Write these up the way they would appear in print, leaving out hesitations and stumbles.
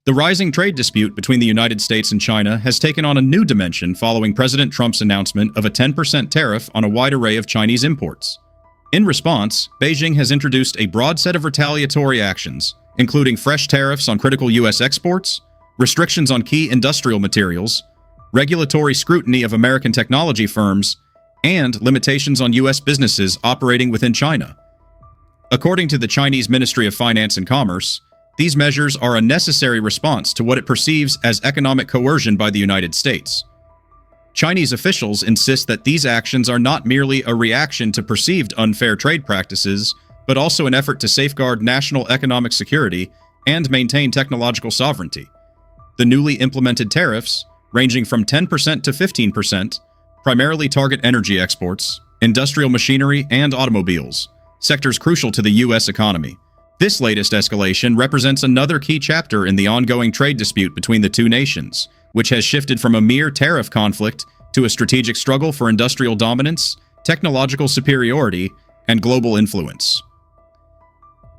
The rising trade dispute between the United States and China has taken on a new dimension following President Trump's announcement of a 10% tariff on a wide array of Chinese imports. In response, Beijing has introduced a broad set of retaliatory actions, including fresh tariffs on critical U.S. exports, restrictions on key industrial materials, regulatory scrutiny of American technology firms, and limitations on U.S. businesses operating within China. According to the Chinese Ministry of Finance and Commerce, these measures are a necessary response to what it perceives as economic coercion by the United States. Chinese officials insist that these actions are not merely a reaction to perceived unfair trade practices, but also an effort to safeguard national economic security and maintain technological sovereignty. The newly implemented tariffs, ranging from 10% to 15%, primarily target energy exports, industrial machinery, and automobiles, sectors crucial to the U.S. economy. This latest escalation represents another key chapter in the ongoing trade dispute between the two nations, which has shifted from a mere tariff conflict to a strategic struggle for industrial dominance, technological superiority, and global influence.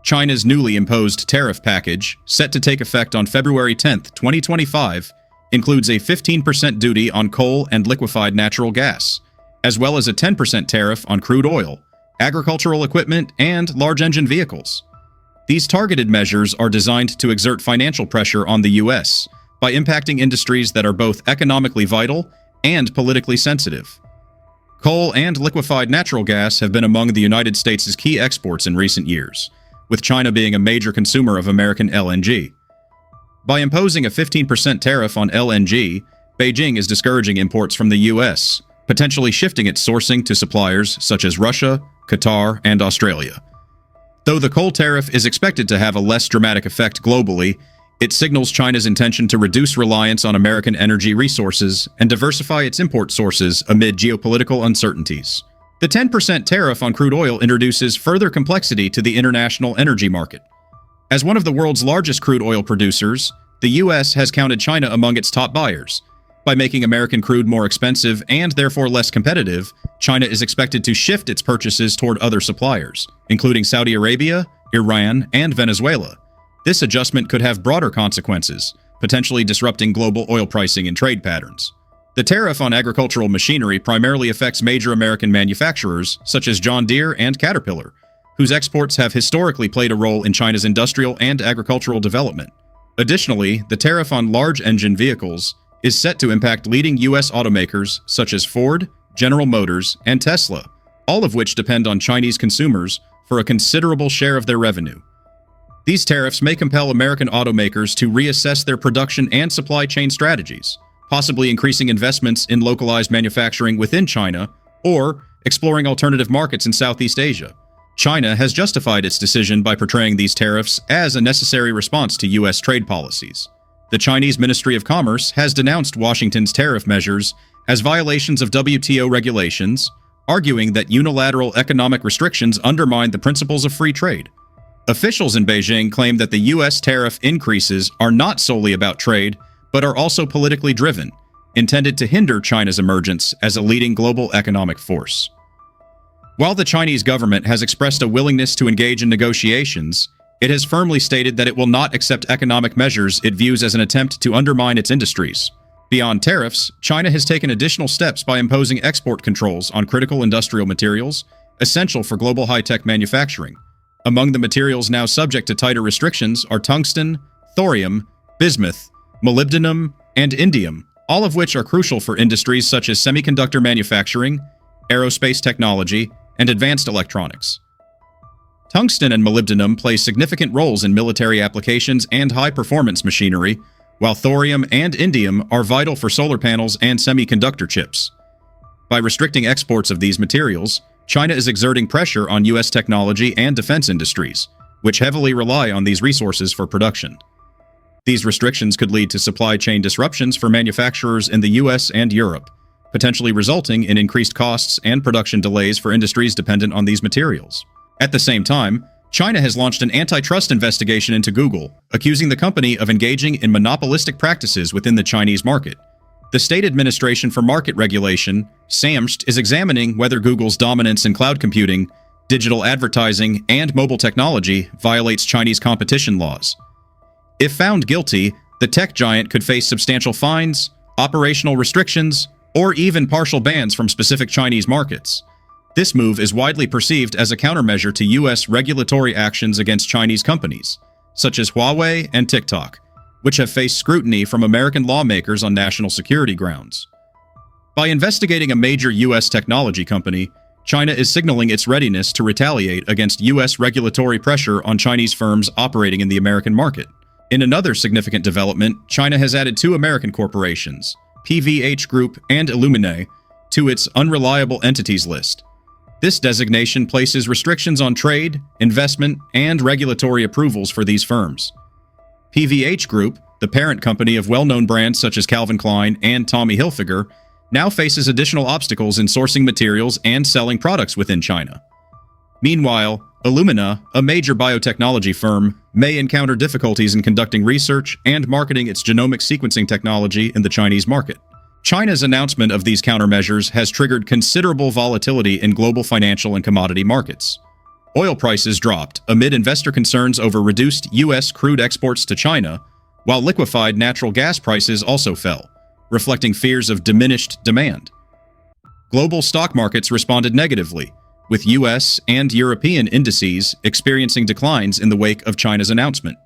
China's newly imposed tariff package, set to take effect on February 10, 2025, includes a 15% duty on coal and liquefied natural gas, as well as a 10% tariff on crude oil, agricultural equipment, and large engine vehicles. These targeted measures are designed to exert financial pressure on the U.S. by impacting industries that are both economically vital and politically sensitive. Coal and liquefied natural gas have been among the United States' key exports in recent years, with China being a major consumer of American LNG. By imposing a 15% tariff on LNG, Beijing is discouraging imports from the U.S., potentially shifting its sourcing to suppliers such as Russia, Qatar, and Australia. Though the coal tariff is expected to have a less dramatic effect globally, it signals China's intention to reduce reliance on American energy resources and diversify its import sources amid geopolitical uncertainties. The 10% tariff on crude oil introduces further complexity to the international energy market. As one of the world's largest crude oil producers, the U.S. has counted China among its top buyers. By making American crude more expensive and therefore less competitive, China is expected to shift its purchases toward other suppliers, including Saudi Arabia, Iran, and Venezuela. This adjustment could have broader consequences, potentially disrupting global oil pricing and trade patterns. The tariff on agricultural machinery primarily affects major American manufacturers such as John Deere and Caterpillar, whose exports have historically played a role in China's industrial and agricultural development. Additionally, the tariff on large engine vehicles is set to impact leading U.S. automakers such as Ford, General Motors, and Tesla, all of which depend on Chinese consumers for a considerable share of their revenue. These tariffs may compel American automakers to reassess their production and supply chain strategies, possibly increasing investments in localized manufacturing within China or exploring alternative markets in Southeast Asia. China has justified its decision by portraying these tariffs as a necessary response to U.S. trade policies. The Chinese Ministry of Commerce has denounced Washington's tariff measures as violations of WTO regulations, arguing that unilateral economic restrictions undermine the principles of free trade. Officials in Beijing claim that the U.S. tariff increases are not solely about trade, but are also politically driven, intended to hinder China's emergence as a leading global economic force. While the Chinese government has expressed a willingness to engage in negotiations, it has firmly stated that it will not accept economic measures it views as an attempt to undermine its industries. Beyond tariffs, China has taken additional steps by imposing export controls on critical industrial materials, essential for global high-tech manufacturing. Among the materials now subject to tighter restrictions are tungsten, thorium, bismuth, molybdenum, and indium, all of which are crucial for industries such as semiconductor manufacturing, aerospace technology, and advanced electronics. Tungsten and molybdenum play significant roles in military applications and high-performance machinery, while thorium and indium are vital for solar panels and semiconductor chips. By restricting exports of these materials, China is exerting pressure on U.S. technology and defense industries, which heavily rely on these resources for production. These restrictions could lead to supply chain disruptions for manufacturers in the U.S. and Europe, potentially resulting in increased costs and production delays for industries dependent on these materials. At the same time, China has launched an antitrust investigation into Google, accusing the company of engaging in monopolistic practices within the Chinese market. The State Administration for Market Regulation, SAMST, is examining whether Google's dominance in cloud computing, digital advertising, and mobile technology violates Chinese competition laws. If found guilty, the tech giant could face substantial fines, operational restrictions, or even partial bans from specific Chinese markets. This move is widely perceived as a countermeasure to U.S. regulatory actions against Chinese companies, such as Huawei and TikTok, which have faced scrutiny from American lawmakers on national security grounds. By investigating a major U.S. technology company, China is signaling its readiness to retaliate against U.S. regulatory pressure on Chinese firms operating in the American market. In another significant development, China has added 2 American corporations, PVH Group and Illumine, to its unreliable entities list. This designation places restrictions on trade, investment, and regulatory approvals for these firms. PVH Group, the parent company of well-known brands such as Calvin Klein and Tommy Hilfiger, now faces additional obstacles in sourcing materials and selling products within China. Meanwhile, Illumina, a major biotechnology firm, may encounter difficulties in conducting research and marketing its genomic sequencing technology in the Chinese market. China's announcement of these countermeasures has triggered considerable volatility in global financial and commodity markets. Oil prices dropped amid investor concerns over reduced U.S. crude exports to China, while liquefied natural gas prices also fell, reflecting fears of diminished demand. Global stock markets responded negatively, with U.S. and European indices experiencing declines in the wake of China's announcement.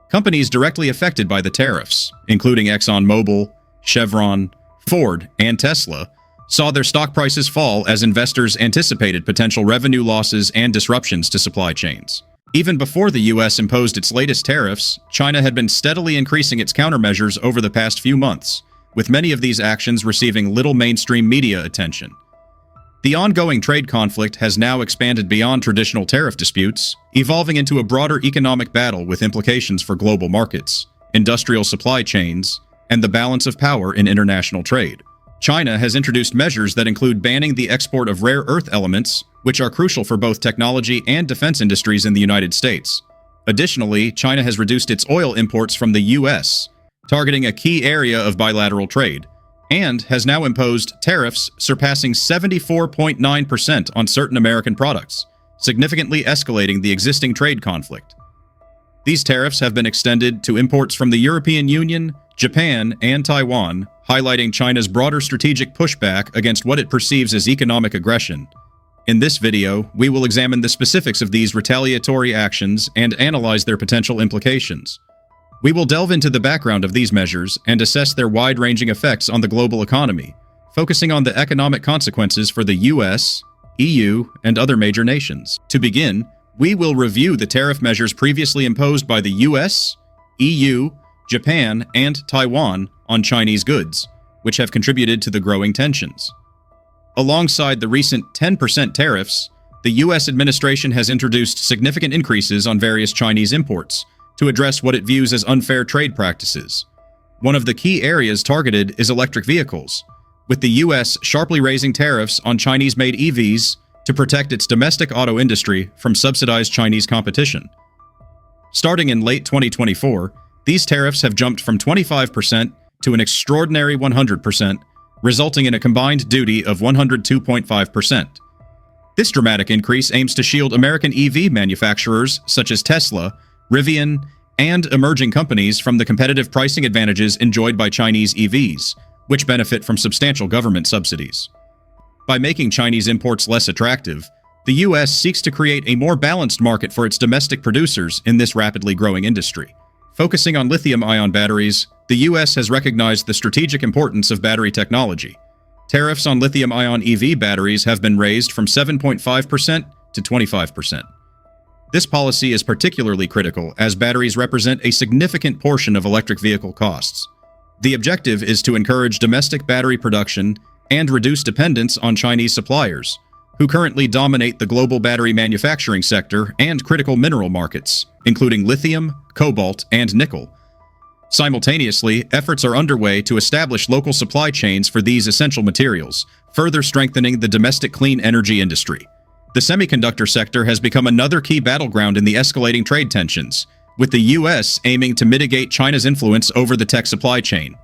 Companies directly affected by the tariffs, including ExxonMobil, Chevron, Ford, and Tesla, saw their stock prices fall as investors anticipated potential revenue losses and disruptions to supply chains. Even before the U.S. imposed its latest tariffs, China had been steadily increasing its countermeasures over the past few months, with many of these actions receiving little mainstream media attention. The ongoing trade conflict has now expanded beyond traditional tariff disputes, evolving into a broader economic battle with implications for global markets, industrial supply chains, and the balance of power in international trade. China has introduced measures that include banning the export of rare earth elements, which are crucial for both technology and defense industries in the United States. Additionally, China has reduced its oil imports from the U.S., targeting a key area of bilateral trade, and has now imposed tariffs surpassing 74.9% on certain American products, significantly escalating the existing trade conflict. These tariffs have been extended to imports from the European Union, Japan, and Taiwan, highlighting China's broader strategic pushback against what it perceives as economic aggression. In this video, we will examine the specifics of these retaliatory actions and analyze their potential implications. We will delve into the background of these measures and assess their wide-ranging effects on the global economy, focusing on the economic consequences for the US, EU, and other major nations. To begin, we will review the tariff measures previously imposed by the US, EU, Japan, and Taiwan on Chinese goods, which have contributed to the growing tensions. Alongside the recent 10% tariffs, the U.S. administration has introduced significant increases on various Chinese imports to address what it views as unfair trade practices. One of the key areas targeted is electric vehicles, with the U.S. sharply raising tariffs on Chinese-made EVs to protect its domestic auto industry from subsidized Chinese competition. Starting in late 2024, these tariffs have jumped from 25% to an extraordinary 100%, resulting in a combined duty of 102.5%. This dramatic increase aims to shield American EV manufacturers such as Tesla, Rivian, and emerging companies from the competitive pricing advantages enjoyed by Chinese EVs, which benefit from substantial government subsidies. By making Chinese imports less attractive, the U.S. seeks to create a more balanced market for its domestic producers in this rapidly growing industry. Focusing on lithium-ion batteries, the U.S. has recognized the strategic importance of battery technology. Tariffs on lithium-ion EV batteries have been raised from 7.5% to 25%. This policy is particularly critical as batteries represent a significant portion of electric vehicle costs. The objective is to encourage domestic battery production and reduce dependence on Chinese suppliers, who currently dominate the global battery manufacturing sector and critical mineral markets, including lithium, cobalt, and nickel. Simultaneously, efforts are underway to establish local supply chains for these essential materials, further strengthening the domestic clean energy industry. The semiconductor sector has become another key battleground in the escalating trade tensions, with the U.S. aiming to mitigate China's influence over the tech supply chain.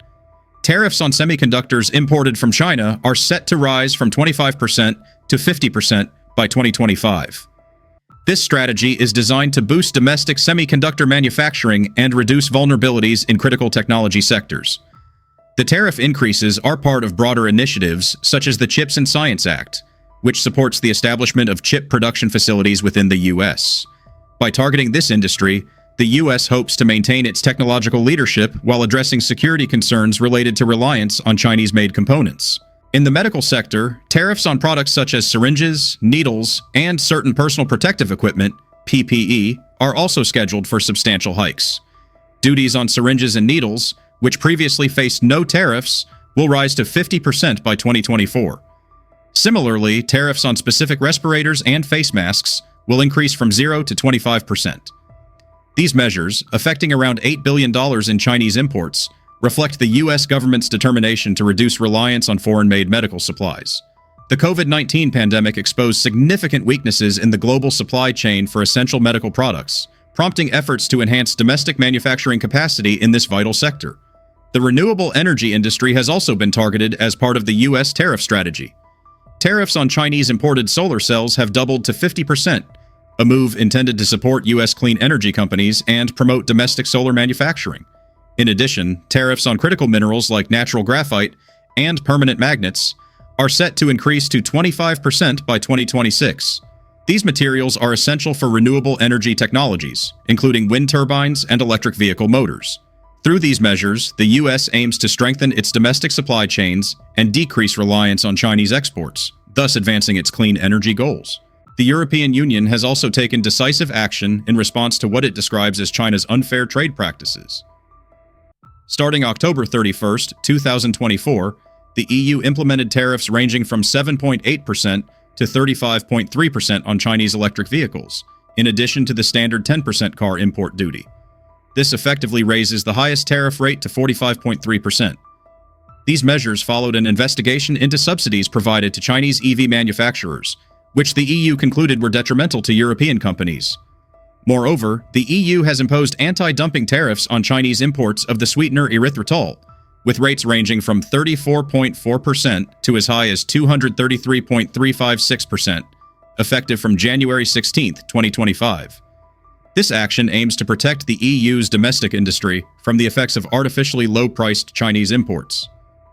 Tariffs on semiconductors imported from China are set to rise from 25% to 50% by 2025. This strategy is designed to boost domestic semiconductor manufacturing and reduce vulnerabilities in critical technology sectors. The tariff increases are part of broader initiatives such as the CHIPS and Science Act, which supports the establishment of chip production facilities within the U.S. By targeting this industry, the U.S. hopes to maintain its technological leadership while addressing security concerns related to reliance on Chinese-made components. In the medical sector, tariffs on products such as syringes, needles, and certain personal protective equipment, PPE, are also scheduled for substantial hikes. Duties on syringes and needles, which previously faced no tariffs, will rise to 50% by 2024. Similarly, tariffs on specific respirators and face masks will increase from 0 to 25%. These measures, affecting around $8 billion in Chinese imports, reflect the U.S. government's determination to reduce reliance on foreign-made medical supplies. The COVID-19 pandemic exposed significant weaknesses in the global supply chain for essential medical products, prompting efforts to enhance domestic manufacturing capacity in this vital sector. The renewable energy industry has also been targeted as part of the U.S. tariff strategy. Tariffs on Chinese-imported solar cells have doubled to 50%, a move intended to support U.S. clean energy companies and promote domestic solar manufacturing. In addition, tariffs on critical minerals like natural graphite and permanent magnets are set to increase to 25% by 2026. These materials are essential for renewable energy technologies, including wind turbines and electric vehicle motors. Through these measures, the U.S. aims to strengthen its domestic supply chains and decrease reliance on Chinese exports, thus advancing its clean energy goals. The European Union has also taken decisive action in response to what it describes as China's unfair trade practices. Starting October 31, 2024, the EU implemented tariffs ranging from 7.8% to 35.3% on Chinese electric vehicles, in addition to the standard 10% car import duty. This effectively raises the highest tariff rate to 45.3%. These measures followed an investigation into subsidies provided to Chinese EV manufacturers, which the EU concluded were detrimental to European companies. Moreover, the EU has imposed anti-dumping tariffs on Chinese imports of the sweetener erythritol, with rates ranging from 34.4% to as high as 233.356%, effective from January 16, 2025. This action aims to protect the EU's domestic industry from the effects of artificially low-priced Chinese imports.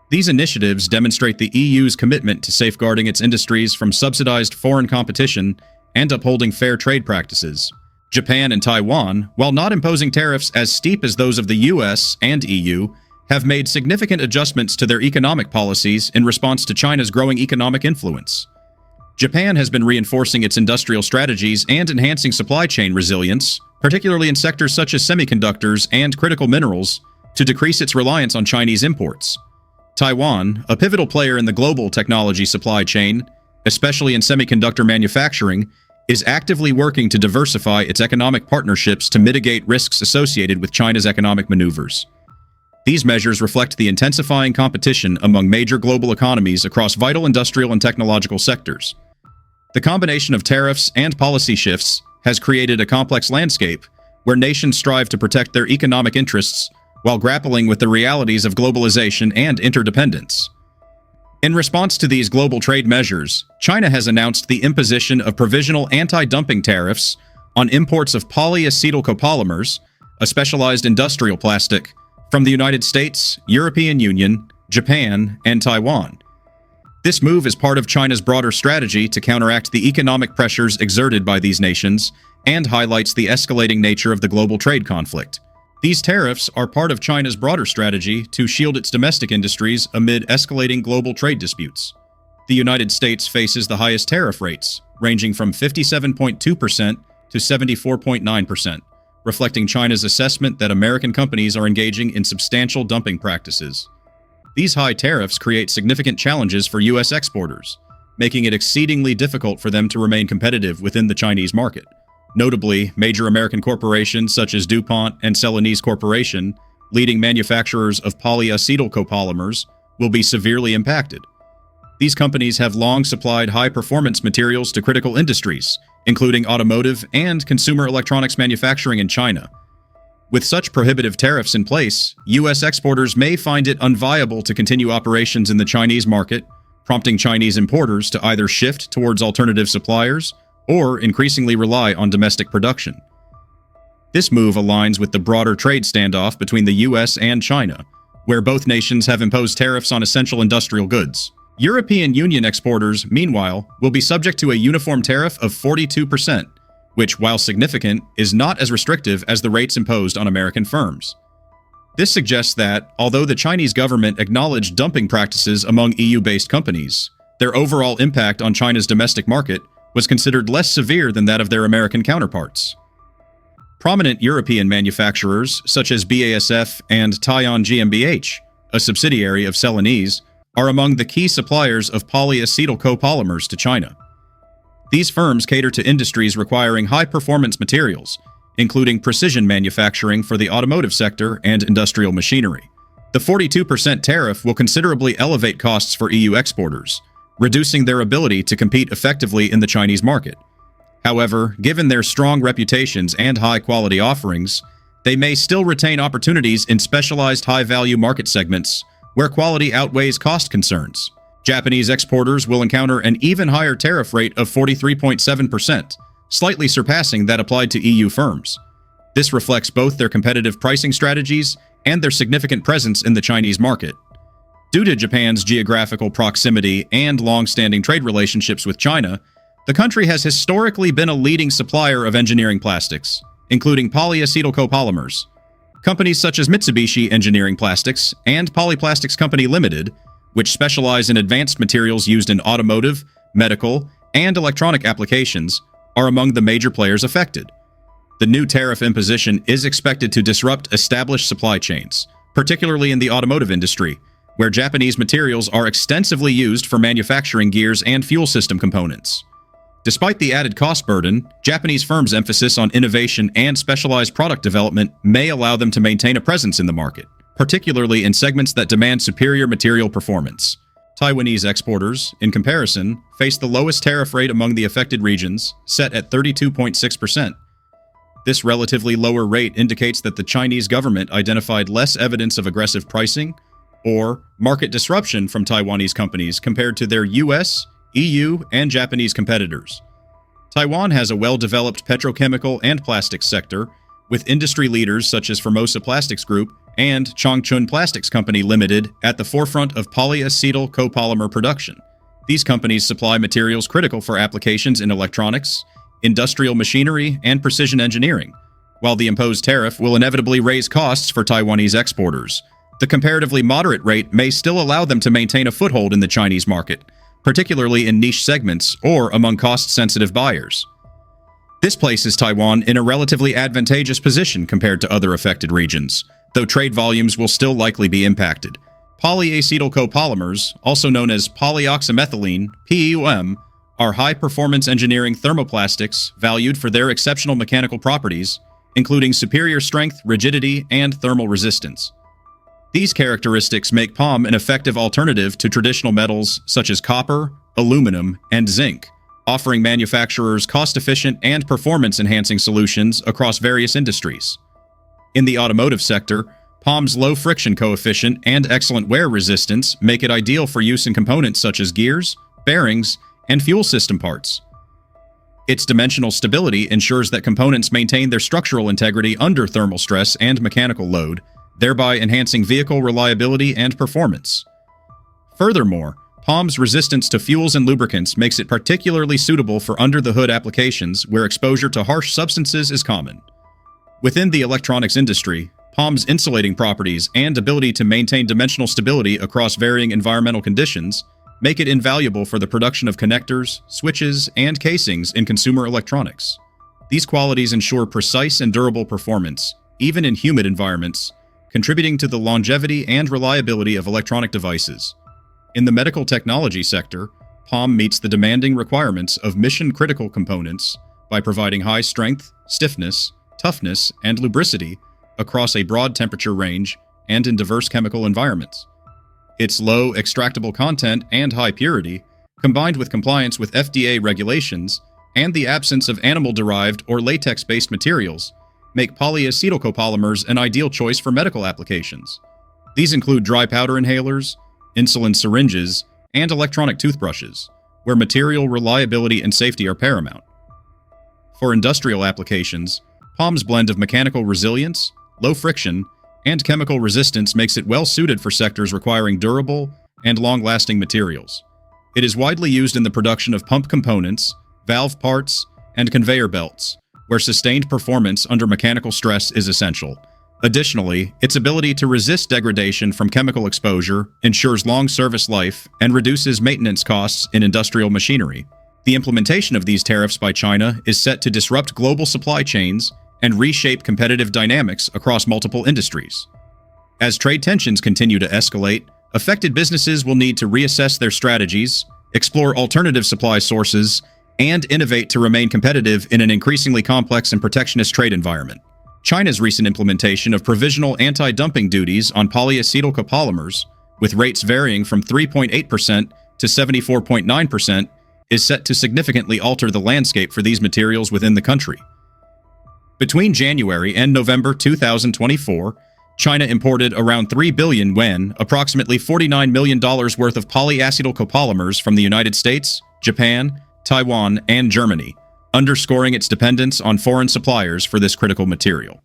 These initiatives demonstrate the EU's commitment to safeguarding its industries from subsidized foreign competition and upholding fair trade practices. Japan and Taiwan, while not imposing tariffs as steep as those of the US and EU, have made significant adjustments to their economic policies in response to China's growing economic influence. Japan has been reinforcing its industrial strategies and enhancing supply chain resilience, particularly in sectors such as semiconductors and critical minerals, to decrease its reliance on Chinese imports. Taiwan, a pivotal player in the global technology supply chain, especially in semiconductor manufacturing, is actively working to diversify its economic partnerships to mitigate risks associated with China's economic maneuvers. These measures reflect the intensifying competition among major global economies across vital industrial and technological sectors. The combination of tariffs and policy shifts has created a complex landscape where nations strive to protect their economic interests while grappling with the realities of globalization and interdependence. In response to these global trade measures, China has announced the imposition of provisional anti-dumping tariffs on imports of polyacetylcopolymers, a specialized industrial plastic, from the United States, European Union, Japan, and Taiwan. This move is part of China's broader strategy to counteract the economic pressures exerted by these nations and highlights the escalating nature of the global trade conflict. These tariffs are part of China's broader strategy to shield its domestic industries amid escalating global trade disputes. The United States faces the highest tariff rates, ranging from 57.2% to 74.9%, reflecting China's assessment that American companies are engaging in substantial dumping practices. These high tariffs create significant challenges for U.S. exporters, making it exceedingly difficult for them to remain competitive within the Chinese market. Notably, major American corporations such as DuPont and Celanese Corporation, leading manufacturers of polyacetylcopolymers, will be severely impacted. These companies have long supplied high-performance materials to critical industries, including automotive and consumer electronics manufacturing in China. With such prohibitive tariffs in place, U.S. exporters may find it unviable to continue operations in the Chinese market, prompting Chinese importers to either shift towards alternative suppliers or increasingly rely on domestic production. This move aligns with the broader trade standoff between the US and China, where both nations have imposed tariffs on essential industrial goods. European Union exporters, meanwhile, will be subject to a uniform tariff of 42%, which, while significant, is not as restrictive as the rates imposed on American firms. This suggests that, although the Chinese government acknowledged dumping practices among EU-based companies, their overall impact on China's domestic market was considered less severe than that of their American counterparts. Prominent European manufacturers, such as BASF and Taiyuan GmbH, a subsidiary of Celanese, are among the key suppliers of polyacetyl copolymers to China. These firms cater to industries requiring high-performance materials, including precision manufacturing for the automotive sector and industrial machinery. The 42% tariff will considerably elevate costs for EU exporters, reducing their ability to compete effectively in the Chinese market. However, given their strong reputations and high-quality offerings, they may still retain opportunities in specialized high-value market segments where quality outweighs cost concerns. Japanese exporters will encounter an even higher tariff rate of 43.7%, slightly surpassing that applied to EU firms. This reflects both their competitive pricing strategies and their significant presence in the Chinese market. Due to Japan's geographical proximity and long-standing trade relationships with China, the country has historically been a leading supplier of engineering plastics, including polyacetyl copolymers. Companies such as Mitsubishi Engineering Plastics and Polyplastics Company Limited, which specialize in advanced materials used in automotive, medical, and electronic applications, are among the major players affected. The new tariff imposition is expected to disrupt established supply chains, particularly in the automotive industry, where Japanese materials are extensively used for manufacturing gears and fuel system components. Despite the added cost burden, Japanese firms' emphasis on innovation and specialized product development may allow them to maintain a presence in the market, particularly in segments that demand superior material performance. Taiwanese exporters, in comparison, face the lowest tariff rate among the affected regions, set at 32.6%. This relatively lower rate indicates that the Chinese government identified less evidence of aggressive pricing or market disruption from Taiwanese companies compared to their US, EU, and Japanese competitors. Taiwan has a well-developed petrochemical and plastics sector, with industry leaders such as Formosa Plastics Group and Changchun Plastics Company Limited at the forefront of polyacetyl copolymer production. These companies supply materials critical for applications in electronics, industrial machinery, and precision engineering. While the imposed tariff will inevitably raise costs for Taiwanese exporters, the comparatively moderate rate may still allow them to maintain a foothold in the Chinese market, particularly in niche segments or among cost-sensitive buyers. This places Taiwan in a relatively advantageous position compared to other affected regions, though trade volumes will still likely be impacted. Polyacetyl copolymers, also known as polyoxymethylene, PEM, are high-performance engineering thermoplastics valued for their exceptional mechanical properties, including superior strength, rigidity, and thermal resistance. These characteristics make POM an effective alternative to traditional metals such as copper, aluminum, and zinc, offering manufacturers cost-efficient and performance-enhancing solutions across various industries. In the automotive sector, POM's low friction coefficient and excellent wear resistance make it ideal for use in components such as gears, bearings, and fuel system parts. Its dimensional stability ensures that components maintain their structural integrity under thermal stress and mechanical load, thereby enhancing vehicle reliability and performance. Furthermore, POM's resistance to fuels and lubricants makes it particularly suitable for under-the-hood applications where exposure to harsh substances is common. Within the electronics industry, POM's insulating properties and ability to maintain dimensional stability across varying environmental conditions make it invaluable for the production of connectors, switches, and casings in consumer electronics. These qualities ensure precise and durable performance, even in humid environments, contributing to the longevity and reliability of electronic devices. In the medical technology sector, POM meets the demanding requirements of mission-critical components by providing high strength, stiffness, toughness, and lubricity across a broad temperature range and in diverse chemical environments. Its low extractable content and high purity, combined with compliance with FDA regulations and the absence of animal-derived or latex-based materials, make polyacetyl copolymers an ideal choice for medical applications. These include dry powder inhalers, insulin syringes, and electronic toothbrushes, where material reliability and safety are paramount. For industrial applications, POM's blend of mechanical resilience, low friction, and chemical resistance makes it well suited for sectors requiring durable and long-lasting materials. It is widely used in the production of pump components, valve parts, and conveyor belts, where sustained performance under mechanical stress is essential. Additionally, its ability to resist degradation from chemical exposure ensures long service life and reduces maintenance costs in industrial machinery. The implementation of these tariffs by China is set to disrupt global supply chains and reshape competitive dynamics across multiple industries. As trade tensions continue to escalate, affected businesses will need to reassess their strategies, explore alternative supply sources, and innovate to remain competitive in an increasingly complex and protectionist trade environment. China's recent implementation of provisional anti-dumping duties on polyacetyl copolymers, with rates varying from 3.8% to 74.9%, is set to significantly alter the landscape for these materials within the country. Between January and November 2024, China imported around 3 billion yuan, approximately $49 million worth of polyacetyl copolymers from the United States, Japan, Taiwan, and Germany, underscoring its dependence on foreign suppliers for this critical material.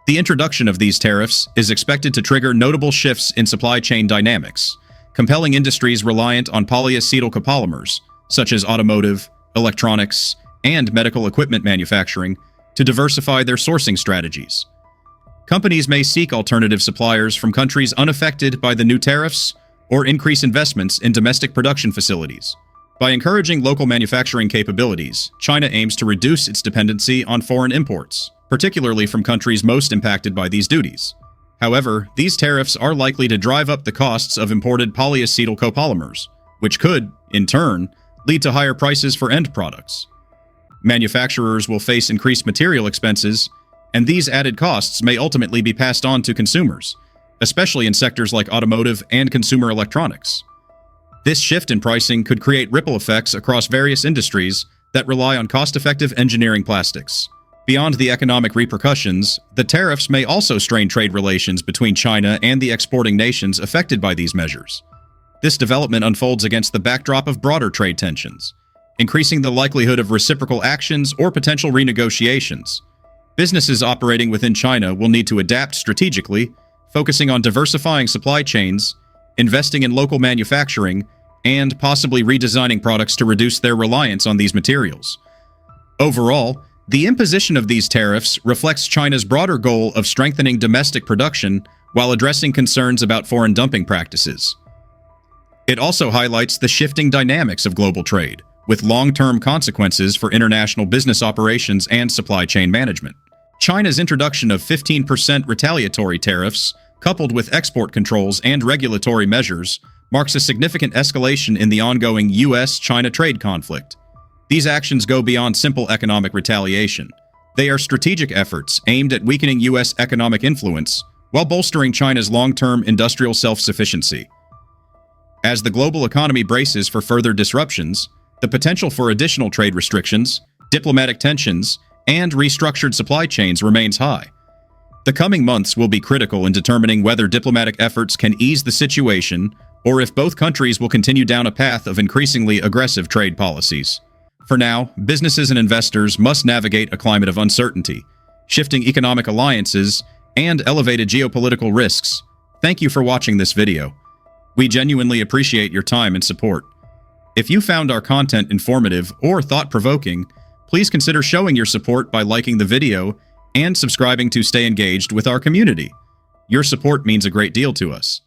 The introduction of these tariffs is expected to trigger notable shifts in supply chain dynamics, compelling industries reliant on polyacetyl copolymers, such as automotive, electronics, and medical equipment manufacturing, to diversify their sourcing strategies. Companies may seek alternative suppliers from countries unaffected by the new tariffs or increase investments in domestic production facilities. By encouraging local manufacturing capabilities, China aims to reduce its dependency on foreign imports, particularly from countries most impacted by these duties. However, these tariffs are likely to drive up the costs of imported polyacetyl copolymers, which could, in turn, lead to higher prices for end products. Manufacturers will face increased material expenses, and these added costs may ultimately be passed on to consumers, especially in sectors like automotive and consumer electronics. This shift in pricing could create ripple effects across various industries that rely on cost-effective engineering plastics. Beyond the economic repercussions, the tariffs may also strain trade relations between China and the exporting nations affected by these measures. This development unfolds against the backdrop of broader trade tensions, increasing the likelihood of reciprocal actions or potential renegotiations. Businesses operating within China will need to adapt strategically, focusing on diversifying supply chains, investing in local manufacturing, and possibly redesigning products to reduce their reliance on these materials. Overall, the imposition of these tariffs reflects China's broader goal of strengthening domestic production while addressing concerns about foreign dumping practices. It also highlights the shifting dynamics of global trade, with long-term consequences for international business operations and supply chain management. China's introduction of 15% retaliatory tariffs, coupled with export controls and regulatory measures, marks a significant escalation in the ongoing U.S.-China trade conflict. These actions go beyond simple economic retaliation. They are strategic efforts aimed at weakening U.S. economic influence while bolstering China's long-term industrial self-sufficiency. As the global economy braces for further disruptions, the potential for additional trade restrictions, diplomatic tensions, and restructured supply chains remains high. The coming months will be critical in determining whether diplomatic efforts can ease the situation or if both countries will continue down a path of increasingly aggressive trade policies. For now, businesses and investors must navigate a climate of uncertainty, shifting economic alliances, and elevated geopolitical risks. Thank you for watching this video. We genuinely appreciate your time and support. If you found our content informative or thought-provoking, please consider showing your support by liking the video and subscribing to stay engaged with our community. Your support means a great deal to us.